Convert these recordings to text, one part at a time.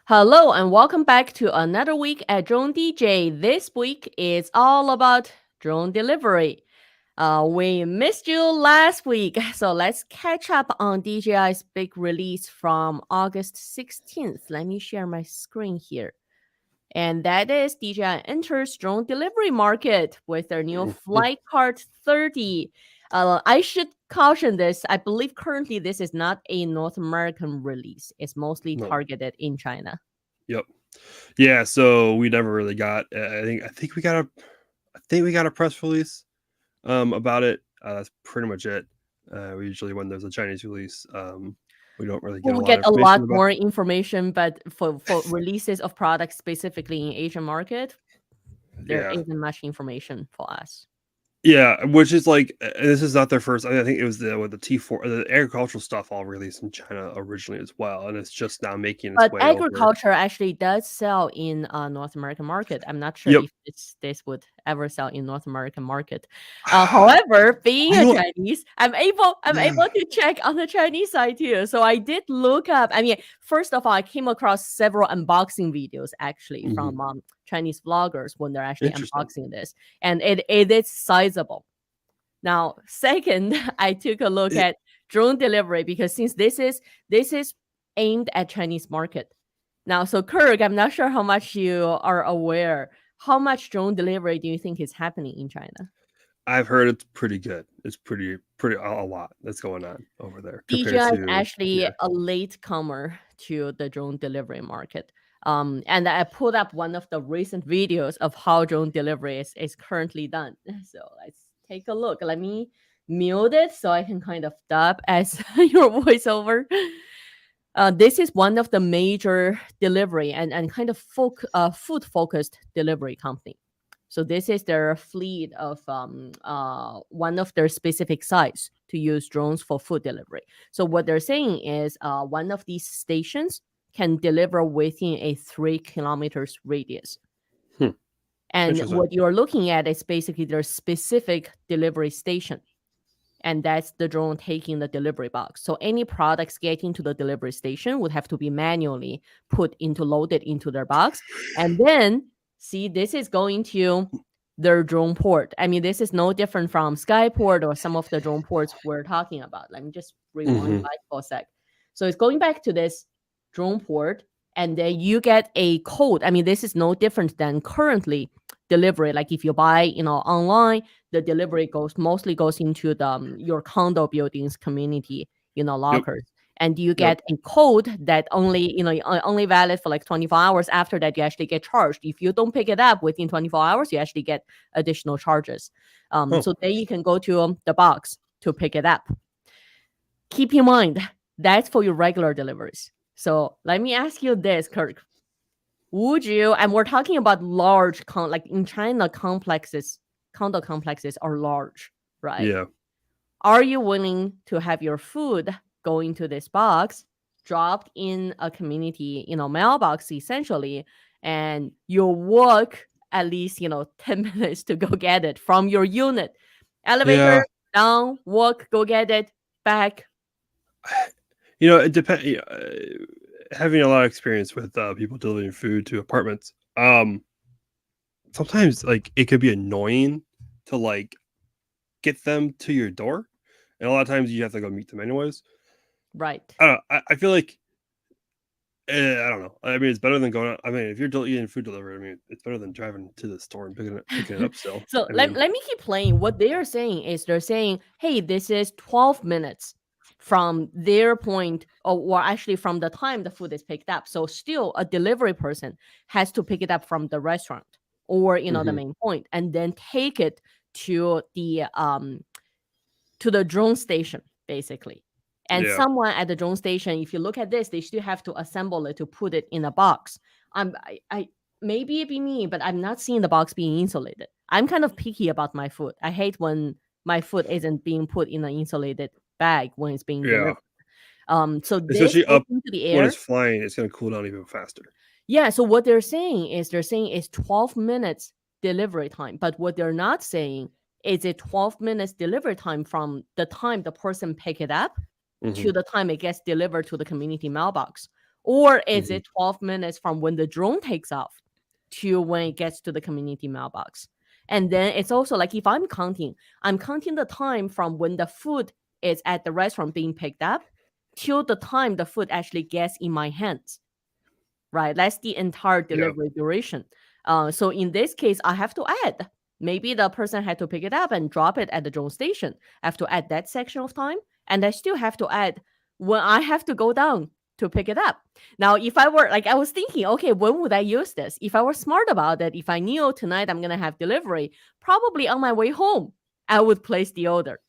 Hello and welcome back to another week at Drone DJ. This week is all about drone delivery. We missed you last week, so let's catch up on DJI's big release from August 16th. Let me share my screen here. And that is DJI enters drone delivery market with their new Mhm. Flight Card 30. I should caution this. I believe currently this is not a North American release. It's mostly No. targeted in China. Yep. Yeah, so we never really got I think we got a press release about it. That's pretty much it. We usually when there's a Chinese release, we don't really get a We'll lot get of a lot information about. more information, but for releases of products specifically in Asian market, there Yeah. isn't much information for us. Yeah, which is like this is not their first. I think it was the T4, the agricultural stuff all released in China originally as well, and it's just now making its But way over. agriculture actually does sell in North American market. I'm not sure Yep. if this would ever sell in North American market. However, being You a know what? Chinese, I'm Yeah. able to check on the Chinese side too. So I did look up. I mean, first of all, I came across several unboxing videos actually Mhm. from Chinese vloggers when they're actually Interesting. unboxing this, and it is sizable. Now, second, I took a look It, at drone delivery because since this is aimed at Chinese market. Now, so Kirk, I'm not sure how much you are aware. How much drone delivery do you think is happening in China? I've heard it's pretty good. It's pretty a lot that's going on over there compared DJI is to actually here. a late comer to the drone delivery market. And I put up one of the recent videos of how drone delivery is currently done. So let's take a look. Let me mute it so I can kind of dub as your voiceover. This is one of the major delivery and kind of food focused delivery company. So this is their fleet of one of their specific sites to use drones for food delivery. So what they're saying is one of these stations can deliver within a 3 kilometers radius. Hmm, And interesting. what you're looking at is basically their specific delivery station, and that's the drone taking the delivery box. So any products getting to the delivery station would have to be manually loaded into their box. And then see, this is going to their drone port. I mean, this is no different from Skyport or some of the drone ports we're talking about. Let me just rewind Mhm. back for a sec. So it's going back to this drone port, and then you get a code. I mean, this is no different than currently delivery. Like if you buy, online, the delivery mostly goes into the your condo buildings community, Yep, lockers, and you yep. get a code that only valid for like 24 hours. After that, you actually get charged. If you don't pick it up within 24 hours, you actually get additional charges. Oh, So then you can go to the box to pick it up. Keep in mind that's for your regular deliveries. So let me ask you this, Kirk: would you, and we're talking about large like in China, condo complexes are large, right? yeah. Are you willing to have your food go into this box, dropped in a community, mailbox essentially, and you'll walk at least, 10 minutes to go get it from your unit? Yeah. Elevator, down, walk, go get it, back. It depends. Having a lot of experience with, people delivering food to apartments, sometimes, like, it could be annoying to, like, get them to your door, and a lot of times you have to go meet them anyways. Right. I don't know, I feel like, I don't know. I mean, it's better than going out. I mean, if you're getting food delivered, I mean, it's better than driving to the store and picking it up still. So I let, mean, let me keep playing. What they are saying is they're saying, hey, this is 12 minutes from their point, or actually from the time the food is picked up. So still a delivery person has to pick it up from the restaurant or the mhm. main point, and then take it to the drone station, basically. And Yeah. someone at the drone station, if you look at this, they still have to assemble it to put it in a box. I maybe it be me, but I'm not seeing the box being insulated. I'm kind of picky about my food. I hate when my food isn't being put in an insulated bag when it's being Yeah. delivered. So this Especially goes up into the when it's air. flying, it's gonna cool down even faster. Yeah, so what they're saying is 12 minutes delivery time, but what they're not saying is a 12 minutes delivery time from the time the person pick it up to Mhm. the time it gets delivered to the community mailbox, Or is Mhm. it 12 minutes from when the drone takes off to when it gets to the community mailbox? And then it's also like if I'm counting the time from when the food is at the restaurant being picked up till the time the food actually gets in my hands, right? That's the entire Yeah. delivery duration. So in this case, I have to add. Maybe the person had to pick it up and drop it at the drone station. I have to add that section of time, and I still have to add when I have to go down to pick it up. Now, if I were like, I was thinking, okay, when would I use this? If I were smart about it, if I knew tonight I'm gonna have delivery, probably on my way home, I would place the order,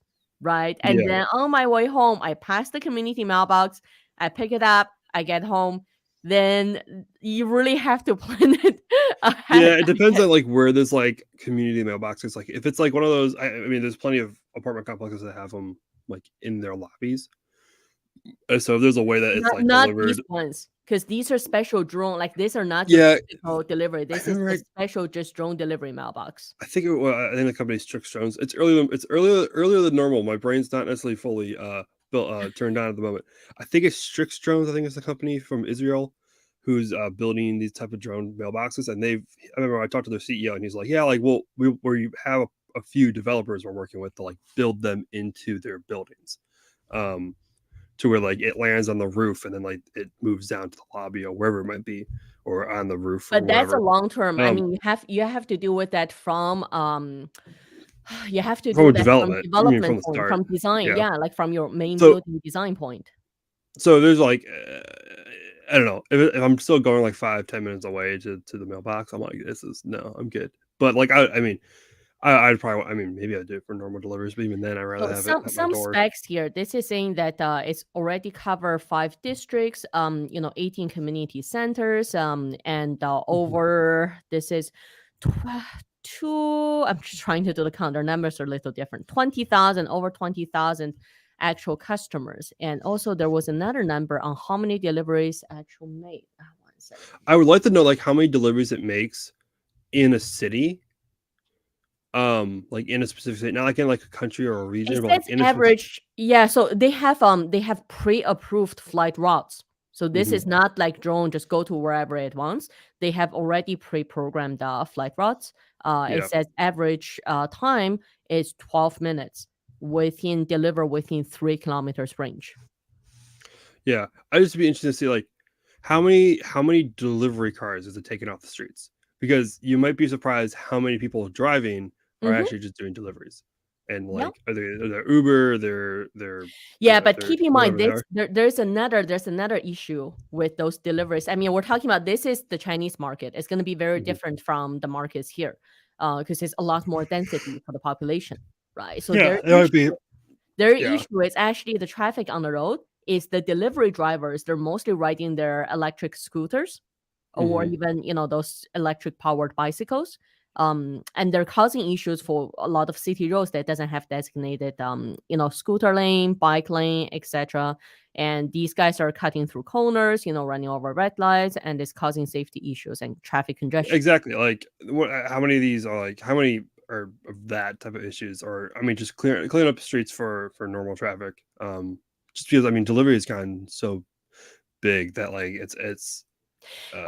right? And Yeah. then on my way home, I pass the community mailbox, I pick it up, I get home. Then you really have to plan it ahead, Yeah, it I depends guess. on like where there's like community mailboxes. Like if it's like one of those, I mean, there's plenty of apartment complexes that have them like in their lobbies. And so if there's a way that it's like Not these delivered, ones, because these are special drone. Like these are not your yeah, typical delivery. I This is remember. a special just drone delivery mailbox. I think the company's Strix Drones. It's earlier. It's earlier than normal. My brain's not necessarily fully built turned on at the moment. I think it's Strix Drones. I think it's a company from Israel who's building these type of drone mailboxes. And they've. I remember I talked to their CEO and he's like, yeah, like we have a few developers we're working with to like build them into their buildings. To where like it lands on the roof and then like it moves down to the lobby or wherever it might be, or on the roof or But that's a whatever. long term. I Um, mean, you have to deal with that from you have to from do a that from development, I mean, from development the point, start. from design. Yeah. Yeah, like from your main So building design point. so there's like I don't know if I'm still going like 5-10 minutes away to the mailbox. I'm like, this is no, I'm good. But like I mean, I'd probably I mean maybe I'd do it for normal deliveries, but even then I'd rather So have it some at my some door. specs here. This is saying that it's already cover 5 districts, 18 community centers, and Mhm. over this is tw- two. I'm just trying to do the count. Their numbers are a little different. 20,000 over 20,000 actual customers, and also there was another number on how many deliveries actual made. One second. I would like to know like how many deliveries it makes in a city, like in a specific city, not like in like a country or a It region, but says like in a specific. average. Yeah, so they have pre-approved flight routes. So this Mhm. is not like drone just go to wherever it wants. They have already pre-programmed flight routes. It Yeah, says average time is 12 minutes deliver within 3 kilometers range. yeah. I'd just be interested to see like how many delivery cars is it taking off the streets? Because you might be surprised how many people driving are Hmm. actually just doing deliveries, and Yeah. like are they Uber, Yeah, but they're keep in mind whatever they this are. there's another issue with those deliveries. I mean, we're talking about this is the Chinese market. It's going to be very Mhm. different from the markets here, because it's a lot more density for the population, right? So Yeah, it might be. their Yeah. issue is actually the traffic on the road. Is the delivery drivers? They're mostly riding their electric scooters or Mhm. even those electric powered bicycles, and they're causing issues for a lot of city roads that doesn't have designated scooter lane, bike lane, etc. And these guys are cutting through corners, running over red lights, and it's causing safety issues and traffic congestion. Exactly. Like, how many of these are like? How many are of that type of issues? Or I mean, just clearing up the streets for normal traffic. Just because I mean, delivery has gotten so big that like it's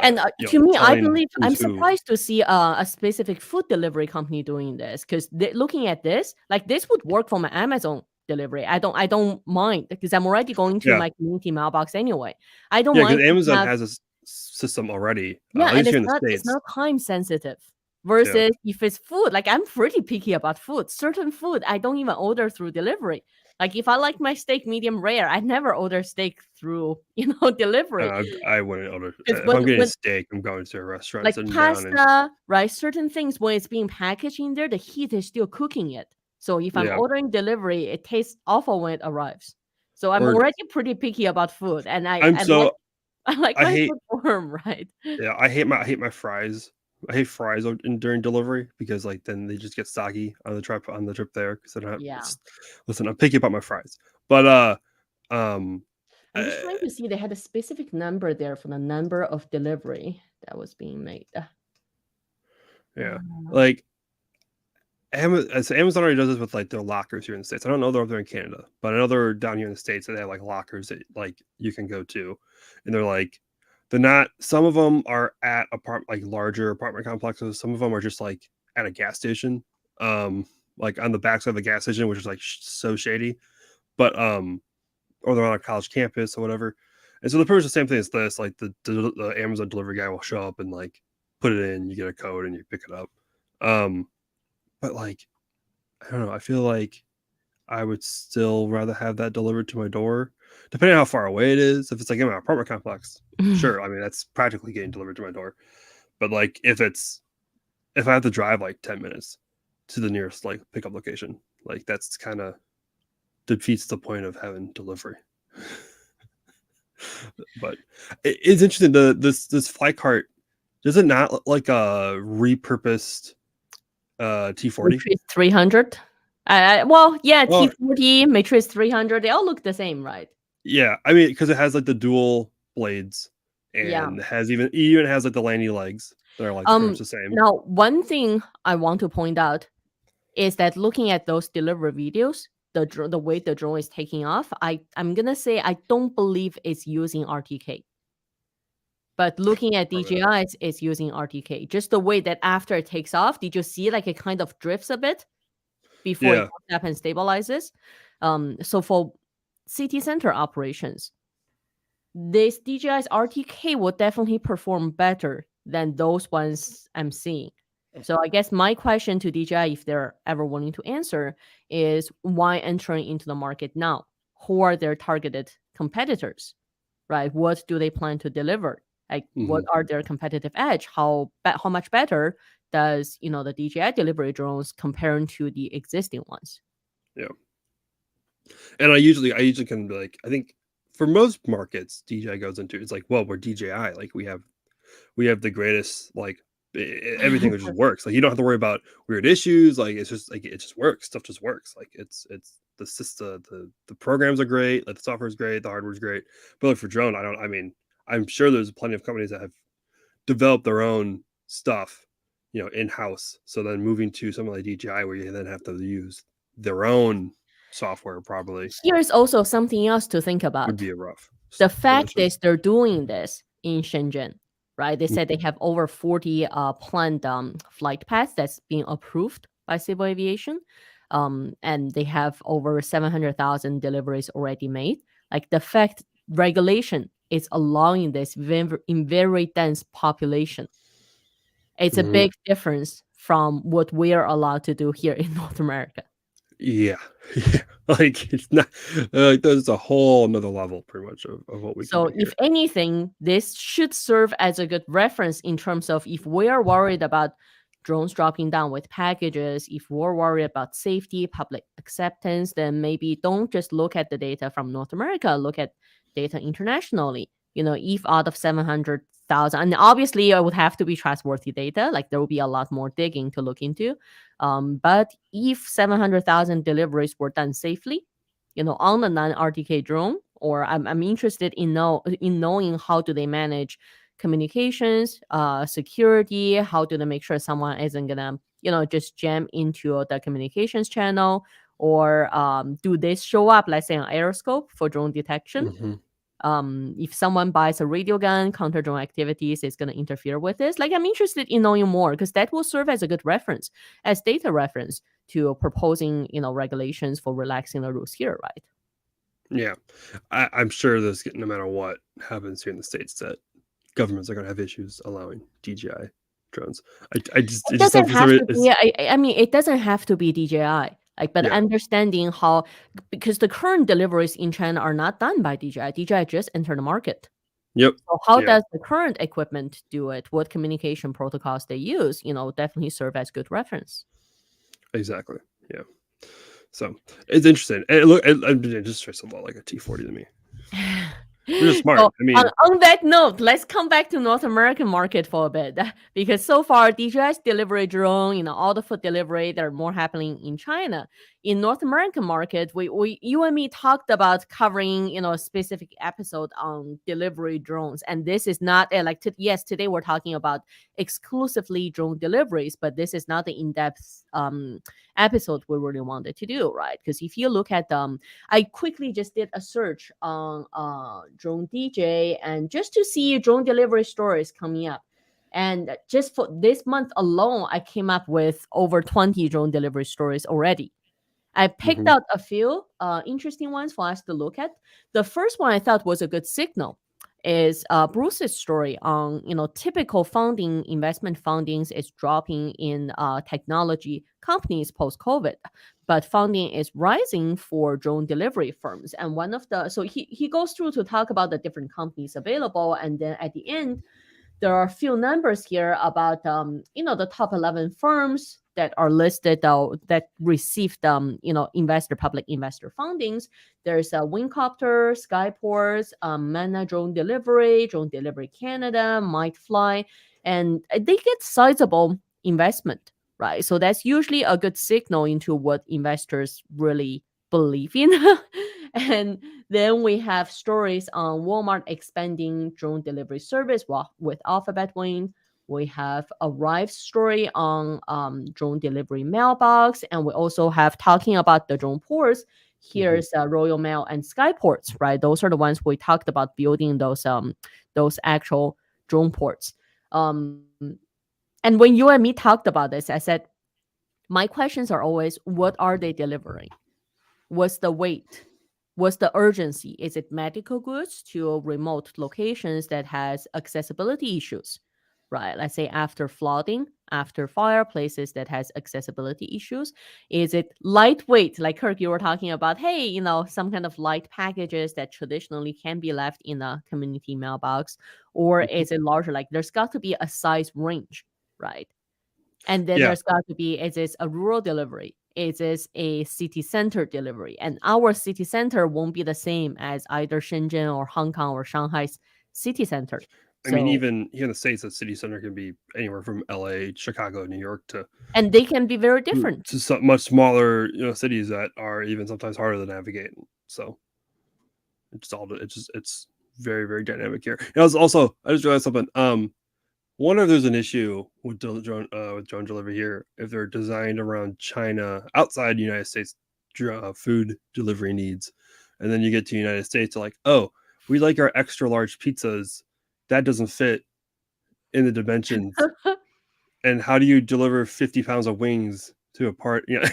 And to me, I telling believe who's I'm who. surprised to see a specific food delivery company doing this because looking at this, like this would work for my Amazon delivery. I don't mind because I'm already going to Yeah, my community mailbox anyway. I don't yeah, because mind if you Amazon have has a system already, yeah, at and least here it's in the not it's states. not time sensitive Yeah, versus if it's food. Like I'm pretty picky about food. Certain food I don't even order through delivery. Like if I like my steak medium rare, I never order steak through delivery. I wouldn't order Because if I'm getting when steak. I'm going to a restaurant, like sitting down, and pasta, right? Certain things when it's being packaged in there, the heat is still cooking it. So if I'm yeah, ordering delivery, it tastes awful when it arrives. So I'm or already pretty picky about food, and I I'm I like so I like I my hate food warm, right? yeah, I hate my fries. I hate fries during delivery because like then they just get soggy on the trip there because I don't have. Yeah. Listen, I'm picky about my fries, but um, I'm uh, just trying to see they had a specific number there for the number of delivery that was being made. yeah, Uh, like so Amazon already does this with like their lockers here in the states. I don't know though if they're in Canada, but I know they're down here in the states. They have like lockers that like you can go to, and they're like They're not. Some of them are at larger apartment complexes. Some of them are just like at a gas station, like on the backside of a gas station, which is like so shady. But or they're on a college campus or whatever. And so the pretty much the same thing as this. Like the Amazon delivery guy will show up and like put it in. You get a code and you pick it up. But like I don't know. I feel like I would still rather have that delivered to my door, depending on how far away it is. If it's like in my apartment complex, sure. I mean, that's practically getting delivered to my door. But like if I have to drive like 10 minutes to the nearest like pickup location, like that's kind of defeats the point of having delivery. But it's interesting. This flight cart, does it not look like a repurposed T40? Matrix 300. Well, yeah, Well, T40, Matrix 300, they all look the same, right? yeah, I mean, because it has like the dual blades, Yeah. and has even has like the landing legs that are like pretty much the same. Now, one thing I want to point out is that looking at those delivery videos, the way the drone is taking off, I'm gonna say I don't believe it's using RTK. But looking at Probably not. DJIs, it's using RTK. Just the way that after it takes off, did you see like it kind of drifts a bit before it Yeah. goes up and stabilizes? So for city center operations, this DJI's RTK will definitely perform better than those ones I'm seeing. So I guess my question to DJI, if they're ever willing to answer, is why entering into the market now? Who are their targeted competitors, right? What do they plan to deliver? Like, what are their competitive edge? How much better does the DJI delivery drones comparing to the existing ones? Yeah. And I usually can be like, I think for most markets DJI goes into, it's like, well, we're DJI, like we have the greatest, like everything just works. Like you don't have to worry about weird issues. Like it's just like it just works. Stuff just works. Like it's the system, the programs are great, like the software is great, the hardware is great. But like for drone, I mean, I'm sure there's plenty of companies that have developed their own stuff, in house. So then moving to something like DJI, where you then have to use their own software, probably Here's also something else to think would about. be a rough. The fact transition. is they're doing this in Shenzhen, right? They said they have over 40 planned flight paths that's being approved by civil aviation. And they have over 700,000 deliveries already made. Like the fact regulation is allowing this in very dense population. It's a big difference from what we are allowed to do here in North America. Yeah. Like it's not like there's a whole another level pretty much of what we can So do here. if anything, this should serve as a good reference in terms of if we are worried about drones dropping down with packages, if we're worried about safety, public acceptance, then maybe don't just look at the data from North America, look at data internationally. If out of 700,000, and obviously it would have to be trustworthy data, like there will be a lot more digging to look into. But if 700,000 deliveries were done safely, on a non-RTK drone, or I'm interested in knowing how do they manage communications, security, how do they make sure someone isn't gonna, just jam into the communications channel, or do they show up, let's say, on Aeroscope for drone detection? If someone buys a radio gun, counter drone activities is going to interfere with this. Like, I'm interested in knowing more because that will serve as a good reference, as data reference to proposing, regulations for relaxing the rules here, right? Yeah. I'm sure there's, no matter what happens here in the States, that governments are going to have issues allowing DJI drones. It just don't feel I mean, it doesn't have to be DJI. But understanding how, because the current deliveries in China are not done by DJI. DJI just entered the market. Yep. So how does the current equipment do it? What communication protocols they use? Definitely serve as good reference. Exactly. Yeah. So it's interesting. It just strikes a lot like a T40 to me. They're smart. So, I mean, on that note, let's come back to North American market for a bit, because so far DJI's delivery drone, all the food delivery, they're more happening in China. In North American market, you and me talked about covering, a specific episode on delivery drones, and this is not yes, today we're talking about exclusively drone deliveries, but this is not the in-depth episode we really wanted to do, right? Because if you look at I quickly just did a search on drone DJ and just to see drone delivery stories coming up. And just for this month alone, I came up with over 20 drone delivery stories already. I picked out a few interesting ones for us to look at. The first one I thought was a good signal is Bruce's story on, typical investment fundings is dropping in technology companies post-COVID, but funding is rising for drone delivery firms. And so he goes through to talk about the different companies available, and then at the end, there are a few numbers here about the top 11 firms that are listed that received public investor fundings. There's Wingcopter, Skyports, Mana Drone Delivery Canada, Might Fly, and they get sizable investment, right? So that's usually a good signal into what investors really believe in. And then we have stories on Walmart expanding drone delivery service with Alphabet Wing. We have Arrive's story on drone delivery mailbox, and we also have talking about the drone ports. Here's Royal Mail and Skyports, right? Those are the ones we talked about building those actual drone ports. And when you and me talked about this, I said my questions are always, what are they delivering? What's the weight? What's the urgency? Is it medical goods to remote locations that has accessibility issues, right? Let's say after flooding, after fire, places that has accessibility issues. Is it lightweight, like Kirk, you were talking about, hey, some kind of light packages that traditionally can be left in a community mailbox? Or is it larger? Like there's got to be a size range, right? And then there's got to be, is this a rural delivery? Is this a city center delivery? And our city center won't be the same as either Shenzhen or Hong Kong or Shanghai's city center. I mean, even here in the States, the city center can be anywhere from LA, Chicago, New York and they can be very different to some much smaller, cities that are even sometimes harder to navigate. So it's very, very dynamic here. And also, I just realized something. Wonder if there's an issue with drone delivery here if they're designed around China, outside the United States food delivery needs, and then you get to the United States, they're like, oh, we like our extra large pizzas. That doesn't fit in the dimensions. And how do you deliver 50 pounds of wings to a part? Yeah,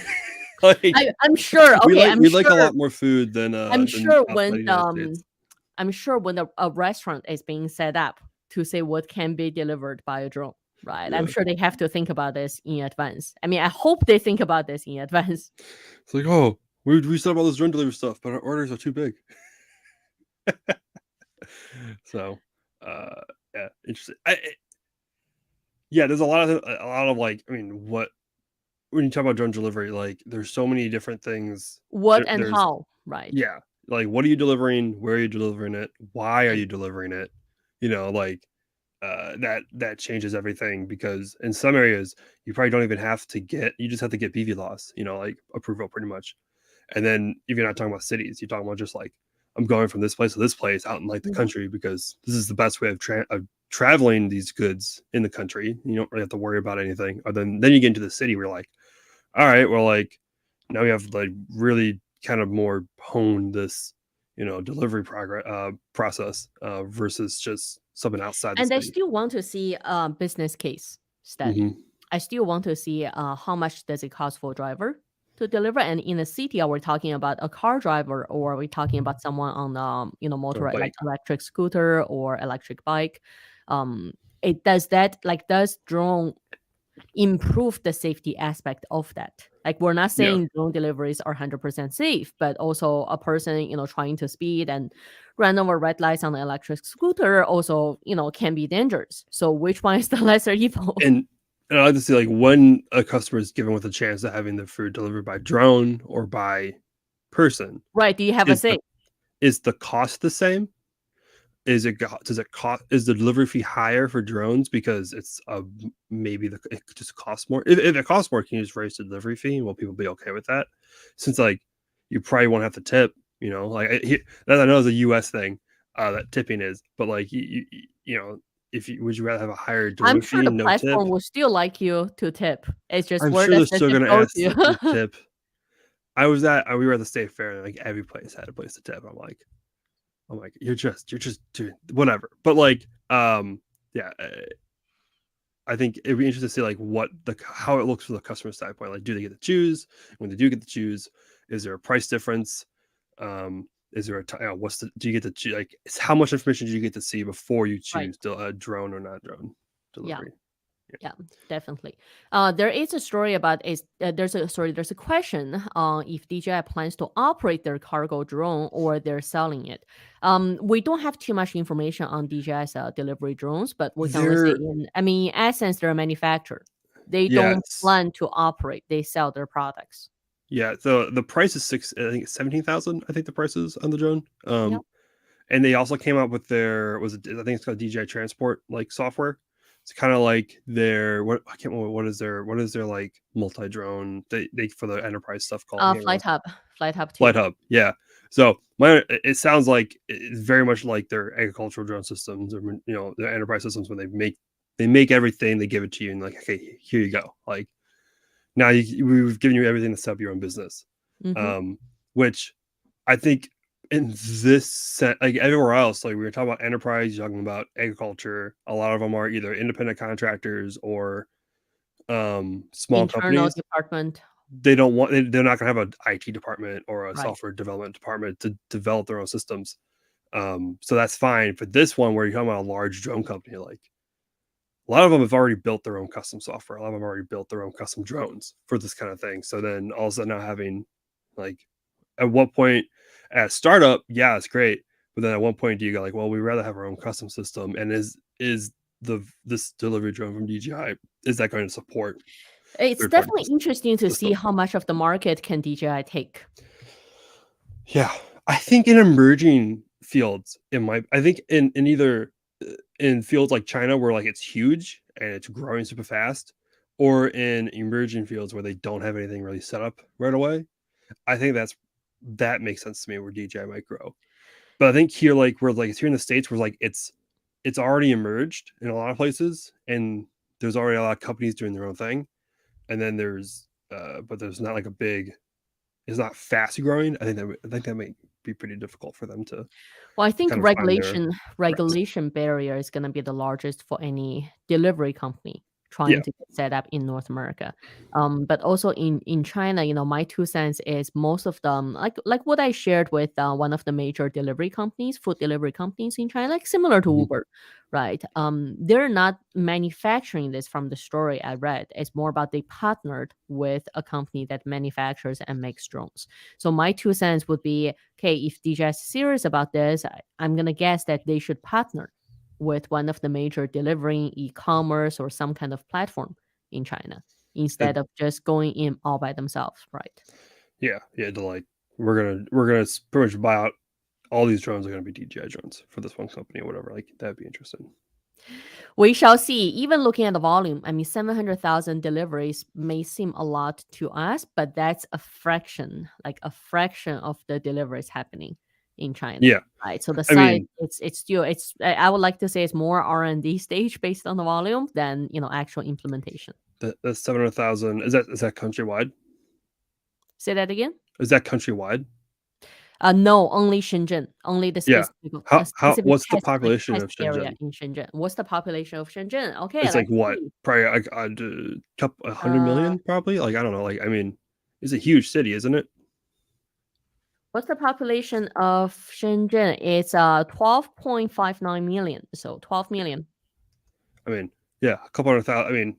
I'm sure. Okay, we like a lot more food than I'm sure when when a restaurant is being set up to say what can be delivered by a drone, right? Yeah. I'm sure they have to think about this in advance. I mean, I hope they think about this in advance. It's like, oh, we set up all this drone delivery stuff, but our orders are too big. So, yeah, interesting. There's a lot of like, I mean, when you talk about drone delivery, like there's so many different things. What and how, right? Yeah. Like, what are you delivering? Where are you delivering it? Why are you delivering it? That changes everything, because in some areas you probably don't even have to you just have to get BVLOS, like approval pretty much. And then if you're not talking about cities, you're talking about just like, I'm going from this place to this place out in like the country because this is the best way of traveling these goods in the country. You don't really have to worry about anything. Or then you get into the city where you're like, all right, well, like now we have like really kind of more honed this, delivery process versus just something outside the and city. I still want to see a business case study. I still want to see how much does it cost for a driver to deliver. And in a city, are we talking about a car driver, or are we talking about someone on motor like electric scooter or electric bike? Does drone improve the safety aspect of that? Like, we're not saying drone deliveries are 100% safe, but also a person trying to speed and run over red lights on an electric scooter also can be dangerous. So which one is the lesser evil? And I like to see, like, when a customer is given with a chance of having their food delivered by drone or by person, right? Do you have a say? Is the cost the same? Is the delivery fee higher for drones because it's maybe it just costs more? If it costs more, can you just raise the delivery fee and will people be okay with that? Since like you probably won't have to tip, like that I know is a US thing that tipping is, but like you would you rather have a higher I'm delivery sure fee, the no tip? platform will still like you to tip. It's just I'm where sure does they're the still tip gonna go ask to to? tip. We were at the state fair, and like every place had a place to tip. I'm like, you're just doing whatever. But like, yeah, I think it'd be interesting to see like how it looks from the customer standpoint. Like, do they get to choose? When they do get to choose, is there a price difference? Is there do you get to choose, like, how much information do you get to see before you Right. choose drone or not drone delivery? Yeah, definitely. There is a story about there's a question if DJI plans to operate their cargo drone or they're selling it. We don't have too much information on DJI's delivery drones, but we can only say They're in essence, they're a manufacturer. They don't Yes. plan to operate; they sell their products. Yeah, so the price is I think it's 17,000. I think the price is on the drone. Yep. And they also came out with I think it's called DJI Transport like software. It's kind of like I can't remember what is their like multi drone they for the enterprise stuff called. I can't remember. Flight Hub Flight 2. Hub, yeah. So it sounds like it's very much like their agricultural drone systems, or their enterprise systems, when they make everything, they give it to you, and like, okay, here you go. Like, now we've given you everything to set up your own business. Mhm. Which I think in this set, like everywhere else, like we were talking about enterprise, you're talking about agriculture. A lot of them are either independent contractors or small Internal companies. department. They're not going to have an IT department or a Right. software development department to develop their own systems. So that's fine. For this one, where you're talking about a large drone company, like a lot of them have already built their own custom software. A lot of them have already built their own custom drones for this kind of thing. So then all of a sudden now having, like, at what point at startup, yeah, it's great. But then at one point do you go like, well, we'd rather have our own custom system. And is this delivery drone from DJI, is that going to support It's third party definitely interesting to see systems? how much of the market can DJI take. Yeah. I think in emerging fields, I think in either in fields like China, where like it's huge and it's growing super fast, or in emerging fields where they don't have anything really set up right away, I think that makes sense to me where DJI might grow. But I think here, like where like it's here in the States, where like it's already emerged in a lot of places, and there's already a lot of companies doing their own thing, and then but there's not like it's not fast growing. I think that might be pretty difficult for them to Well, I think kind of find their tracks. regulation barrier is gonna be the largest for any delivery company Yeah. trying to get set up in North America. But also in China, my 2 cents is most of them, like what I shared with one of the major food delivery companies in China, like similar to Mhm. Uber, right? They're not manufacturing this from the story I read. It's more about they partnered with a company that manufactures and makes drones. So my 2 cents would be, okay, if DJI is serious about this, I'm going to guess that they should partner with one of the major delivering e-commerce or some kind of platform in China instead of just going in all by themselves, right? Yeah, to like, we're gonna pretty much buy out all these drones are gonna be DJI drones for this one company or whatever. Like, that'd be interesting. We shall see. Even looking at the volume, 700,000 deliveries may seem a lot to us, but that's like a fraction of the deliveries happening in China. Yeah, Right. So the I size, mean, it's still, I would like to say it's more R&D stage based on the volume than, actual implementation. the 700,000, is that countrywide? Say that again? Is that countrywide? No, only Shenzhen, only the Yeah. How specific what's the population test of area Shenzhen? in Shenzhen. What's the population of Shenzhen? Okay, It's like let's what? see. Probably like couple 100 Uh, million, probably. Like, I don't know. Like, I mean, it's a huge city, isn't it? what's the population of Shenzhen? It's 12.59 million, so 12 million. I mean, yeah, a couple 100,000. I mean,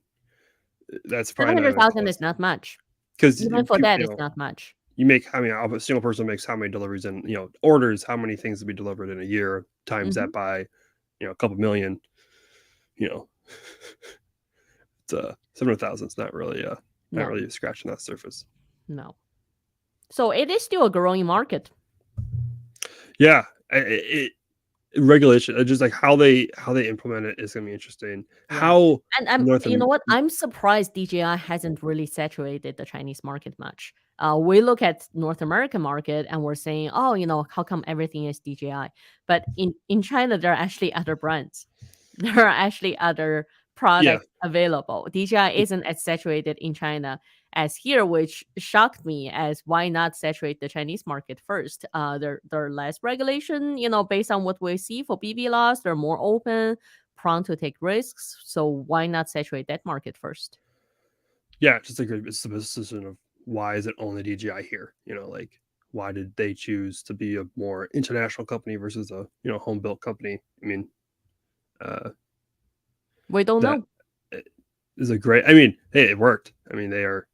that's probably not even 700,000 close. is not much. Because Even for that, it's not much. you make, I mean, a single person makes how many deliveries and orders how many things to be delivered in a year, times Mhm. that by a couple million. you know it's 700,000. It's not No, really scratching that surface. no. So it is still a growing market. Yeah, regulation, just like how they implement it is going to be interesting. Yeah. How And I'm North you know Am- what? I'm surprised DJI hasn't really saturated the Chinese market much. We look at North American market and we're saying, oh, how come everything is DJI? But in China, there are actually other brands. there are actually other Yeah. products available. DJI isn't as saturated in China as here, which shocked me. As why not saturate the Chinese market first? There are less regulation, based on what we see for BB laws. They're more open, prone to take risks. So why not saturate that market first? Yeah, just like it's the position of why is it only DJI here? Like why did they choose to be a more international company versus a home built company? I mean, uh, We don't that know. is a great. I mean, hey, it worked. I mean, they are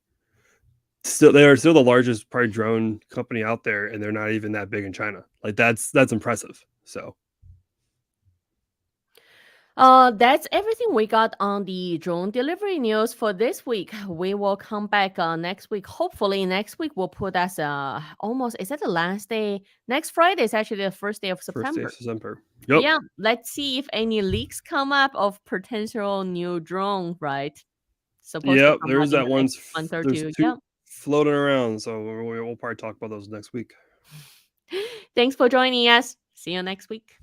still the largest probably drone company out there, and they're not even that big in China. Like that's impressive. So That's everything we got on the drone delivery news for this week. We will come back next week. Hopefully, next week we'll put us almost. Is that the last day? Next Friday is actually the first day of first day September. of December. Yep. Yeah, let's see if any leaks come up of potential new drone. Right, supposed to Yep. come out There's in that the one. next month or There's two. two Yeah. floating around, so we'll probably talk about those next week. Thanks for joining us. See you next week.